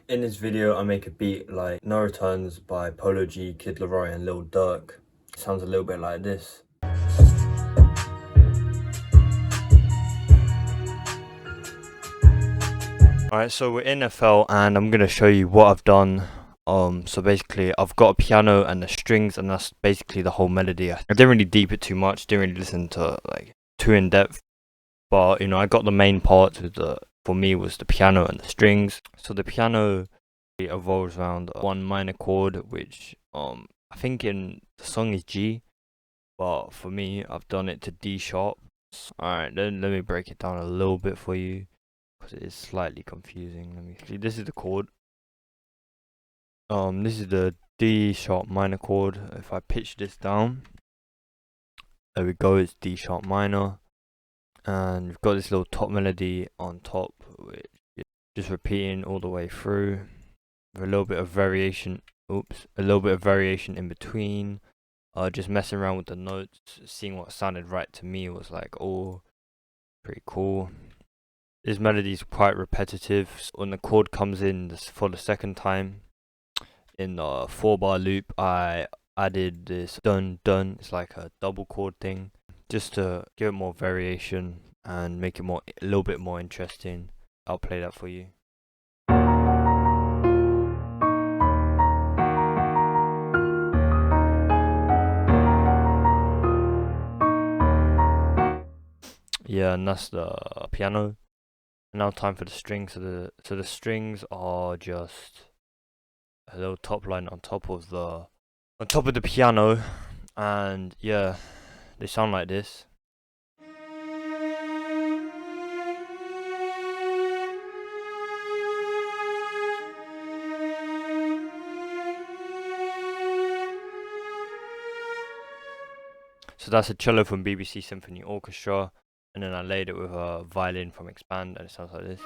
In this video, I make a beat like No Returns by Polo G, Kid Laroi and Lil Durk. Sounds a little bit like this. Alright, so we're in FL and I'm gonna show you what I've done. So basically I've got a piano and the strings, and that's basically the whole melody. I didn't really deep it too much, didn't really listen to like too in depth, but you know, I got the main parts with for me was the piano and the strings. So the piano revolves around one minor chord, which I think in the song is G, but for me I've done it to D sharp. Alright, then let me break it down a little bit for you, because it is slightly confusing. Let me see. This is the chord. This is the D sharp minor chord. If I pitch this down, there we go, it's D sharp minor. And we've got this little top melody on top, which is just repeating all the way through, with a little bit of variation. A little bit of variation in between. Just messing around with the notes, seeing what sounded right to me was like, oh, pretty cool. This melody is quite repetitive. So when the chord comes in for the second time, in the 4-bar loop, I added this dun dun. It's like a double chord thing, just to give it more variation and make it a little bit more interesting. I'll play that for you. Yeah, and that's the piano. And now time for the strings. So the strings are just a little top line on top of the piano, and yeah, they sound like this. So that's a cello from BBC Symphony Orchestra, and then I laid it with a violin from Expand, and it sounds like this.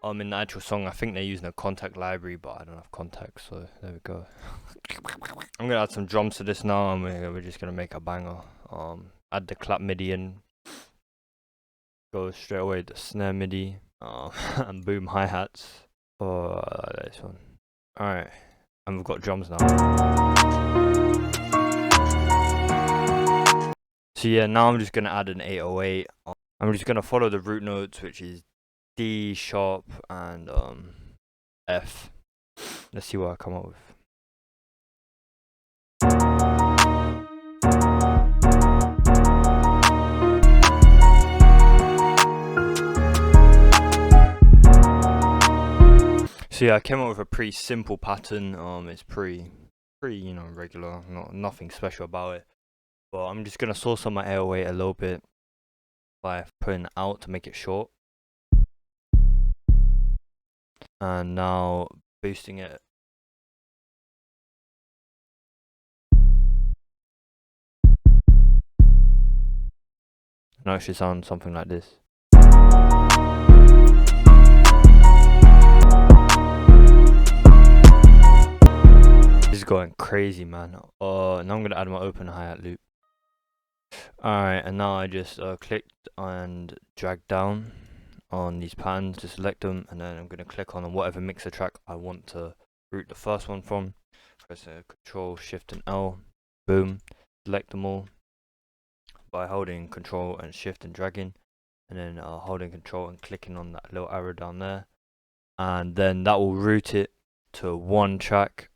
In the actual song, I think they're using a contact library, but I don't have contacts, so there we go. I'm gonna add some drums to this now, and we're just gonna make a banger. Add the clap MIDI in, go straight away the snare MIDI, and boom hi-hats for this one. Alright, and we've got drums now. So yeah, now I'm just gonna add an 808. I'm just gonna follow the root notes, which is D sharp and F. Let's see what I come up with. So yeah, I came up with a pretty simple pattern. It's pretty regular, nothing special about it. But I'm just gonna sauce on my 808 a little bit by putting it out to make it short. And now boosting it. Now it should sound something like this. This is going crazy, man. Now I'm gonna add my open hi-hat loop. Alright, and now I just clicked and dragged down on these pans to select them, and then I'm going to click on whatever mixer track I want to route the first one from. Press Control, Shift and L, boom, select them all by holding Control and Shift and dragging, and then holding Control and clicking on that little arrow down there, and then that will route it to one track,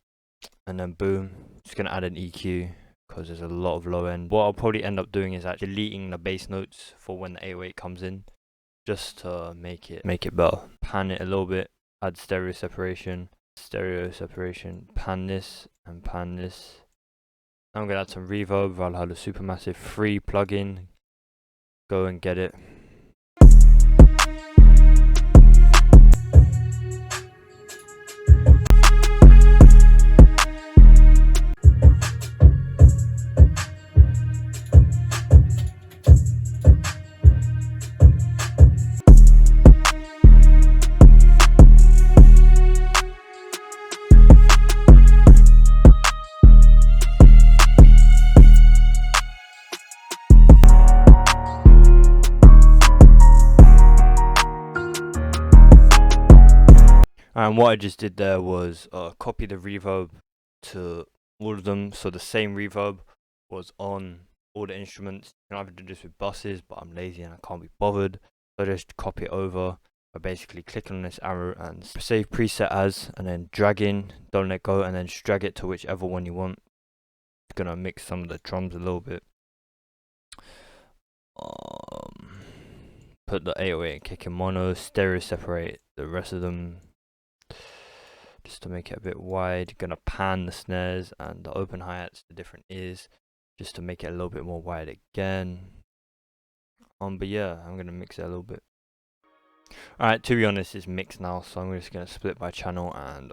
and then boom, just going to add an EQ because there's a lot of low end. What I'll probably end up doing is actually deleting the bass notes for when the 808 comes in, just to make it better. Pan it a little bit, add stereo separation, pan this and pan this. I'm gonna add some reverb. Valhalla Supermassive free plugin. Go and get it. And what I just did there was copy the reverb to all of them, so the same reverb was on all the instruments. You can either do this with buses, but I'm lazy and I can't be bothered, so I just copy it over by basically clicking on this arrow and save preset as, and then drag in, don't let go, and then just drag it to whichever one you want. It's gonna mix some of the drums a little bit. Put the 808 and kick in mono, stereo separate the rest of them just to make it a bit wide. Gonna pan the snares and the open hi-hats to different ears just to make it a little bit more wide again. But yeah, I'm gonna mix it a little bit. Alright, to be honest, it's mixed now, so I'm just gonna split by channel and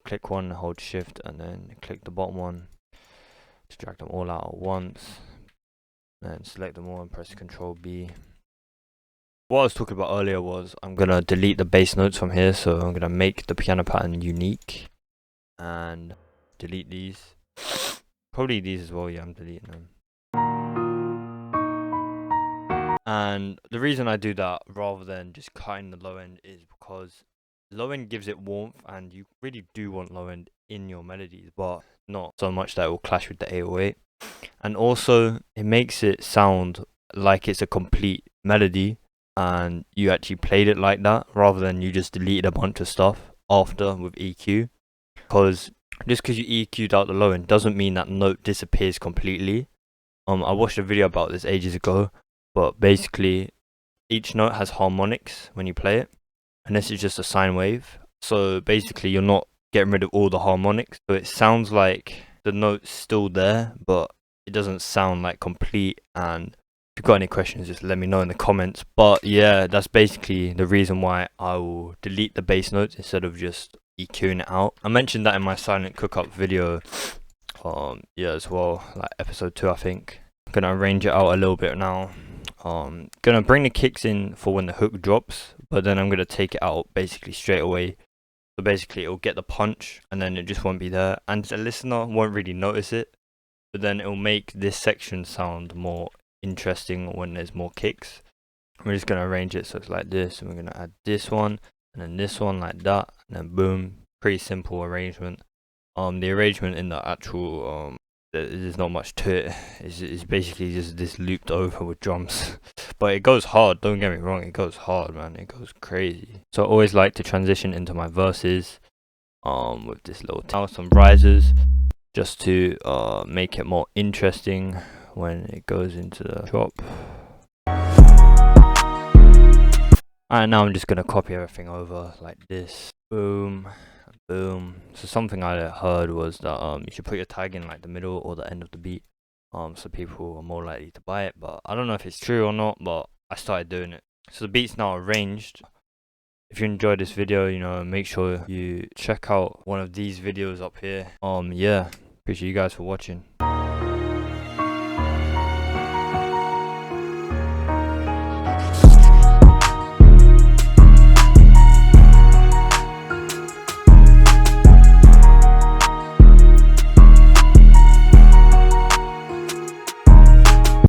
click one, hold shift, and then click the bottom one to drag them all out at once. Then select them all and press Control B. What I was talking about earlier was I'm gonna delete the bass notes from here, so I'm gonna make the piano pattern unique and delete these. Probably these as well, yeah, I'm deleting them. And the reason I do that rather than just cutting the low end is because low end gives it warmth, and you really do want low end in your melodies, but not so much that it will clash with the 808. And also it makes it sound like it's a complete melody and you actually played it like that, rather than you just deleted a bunch of stuff after with EQ. Because just because you EQ'd out the low end doesn't mean that note disappears completely. I watched a video about this ages ago, but basically each note has harmonics when you play it, and this is just a sine wave. So basically you're not getting rid of all the harmonics, so it sounds like the note's still there, but it doesn't sound like complete. And if you've got any questions, just let me know in the comments. But yeah, that's basically the reason why I will delete the bass notes instead of just EQing it out. I mentioned that in my silent cookup video yeah, as well, like episode 2 I think. I'm gonna arrange it out a little bit now. Gonna bring the kicks in for when the hook drops, but then I'm gonna take it out basically straight away. So basically it'll get the punch and then it just won't be there, and the listener won't really notice it, but then it'll make this section sound more interesting when there's more kicks. We're just gonna arrange it so it's like this, and we're gonna add this one and then this one like that, and then boom. Pretty simple arrangement. The arrangement in the actual there's not much to it. It's basically just this looped over with drums. But it goes hard, don't get me wrong, it goes hard, man, it goes crazy. So I always like to transition into my verses with this little some risers, just to make it more interesting when it goes into the drop. And now I'm just gonna copy everything over like this. Boom, boom. So something I heard was that you should put your tag in like the middle or the end of the beat, so people are more likely to buy it. But I don't know if it's true or not, but I started doing it. So the beat's now arranged. If you enjoyed this video, you know, make sure you check out one of these videos up here. Yeah, appreciate you guys for watching.